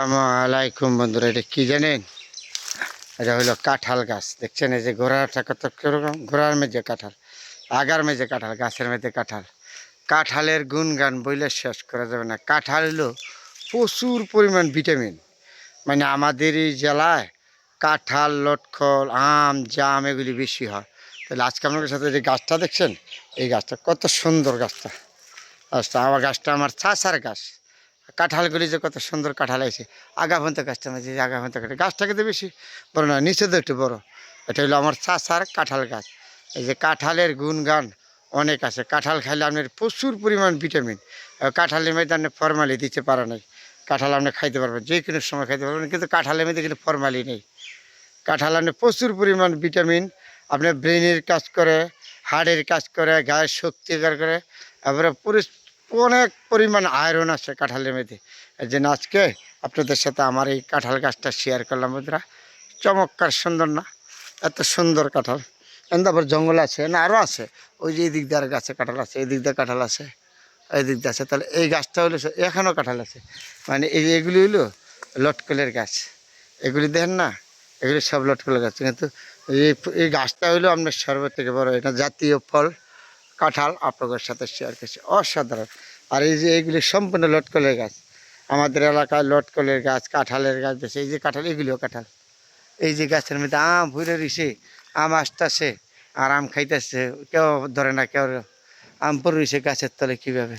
আসসালামাইকুম বন্ধুরা, এটা কি জানেন? এটা হলো কাঁঠাল গাছ। দেখছেন এই যে ঘোড়াটা কত কিরকম, ঘোড়ার মেঝে কাঁঠাল, আগার মেঝে কাঁঠাল, গাছের মেঝে কাঁঠাল। কাঁঠালের গুণগান বইলে শেষ করা যাবে না। কাঁঠাল হলো প্রচুর পরিমাণ ভিটামিন। মানে আমাদের এই জেলায় কাঁঠাল, লটকল, আম, জাম এগুলি বেশি হয়। তাহলে আজকে আপনাদের সাথে যে গাছটা দেখছেন, এই গাছটা কত সুন্দর। গাছটা আমার চাষার গাছ। কাঁঠালগুলি যে কত সুন্দর কাঁঠাল আছে। আগাভন্ত গাছটা মাঝে আগাভন্ত কাঁঠাল, গাছটা কিন্তু বেশি বড় না, নিচে তো একটু বড়। এটা হলো আমার চাষার কাঁঠাল গাছ। এই যে কাঁঠালের গুণগান অনেক আছে। কাঁঠাল খাইলে আপনার প্রচুর পরিমাণ ভিটামিন। কাঁঠালের মধ্যে আপনি ফরমালি দিতে পারে নাই। কাঁঠাল আপনি খাইতে পারবেন, যে কোনো সময় খাইতে পারবেন, কিন্তু কাঁঠালের মধ্যে কিন্তু ফরমালি নেই। কাঁঠাল আপনি প্রচুর পরিমাণ ভিটামিন, আপনার ব্রেনের কাজ করে, হাড়ের কাজ করে, গায়ের শক্তি করে। তারপরে অনেক পরিমাণ আয়রন আছে কাঁঠালের মধ্যে। এই জন্য আজকে আপনাদের সাথে আমার এই কাঁঠাল গাছটা শেয়ার করলাম বন্ধুরা। চমৎকার সুন্দর না? এত সুন্দর কাঁঠাল। তারপর জঙ্গল আছে না, আরও আছে। ওই যে এই দিক দিয়ে আর গাছে কাঁঠাল আছে, এই দিক দিয়ে কাঁঠাল আছে, এই দিক দিয়ে আছে। তাহলে এই গাছটা হলো এখানেও কাঁঠাল আছে। মানে এই এগুলি হইলো লটকলের গাছ। এগুলি দেখেন না, এগুলি সব লটকলের গাছ। কিন্তু এই এই গাছটা হইলো আপনার সর্বথেকে বড়। এটা জাতীয় ফল কাঁঠাল, আপনাদের সাথে শেয়ার করছি, অসাধারণ। আর এই যে এইগুলি সম্পূর্ণ লটকলের গাছ। আমাদের এলাকায় লটকলের গাছ, কাঁঠালের গাছ বেশি। এই যে কাঁঠাল, এগুলিও কাঁঠাল। এই যে গাছের মধ্যে আম ভরে রয়েছে, আম আসতেছে আর আম খাইতেছে, কেউ ধরে না, কেউ আম পরে রয়েছে গাছের তলে, কীভাবে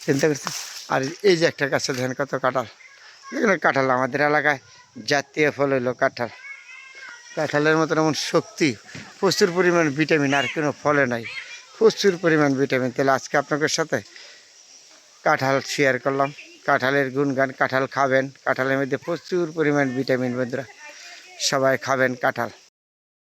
চিন্তা করছে। আর এই যে একটা গাছে দেখেন কত কাঁঠাল। এগুলো কাঁঠাল আমাদের এলাকায় জাতীয় ফল হইলো কাঁঠাল। কাঁঠালের মতন এমন শক্তি, প্রচুর পরিমাণ ভিটামিন আর কোনো ফলে নাই। প্রচুর পরিমাণ ভিটামিন। তাহলে আজকে আপনাদের সাথে কাঁঠাল শেয়ার করলাম, কাঁঠালের গুণগান। কাঁঠাল খাবেন, কাঁঠালের মধ্যে প্রচুর পরিমাণ ভিটামিন বন্ধুরা। সবাই খাবেন কাঁঠাল।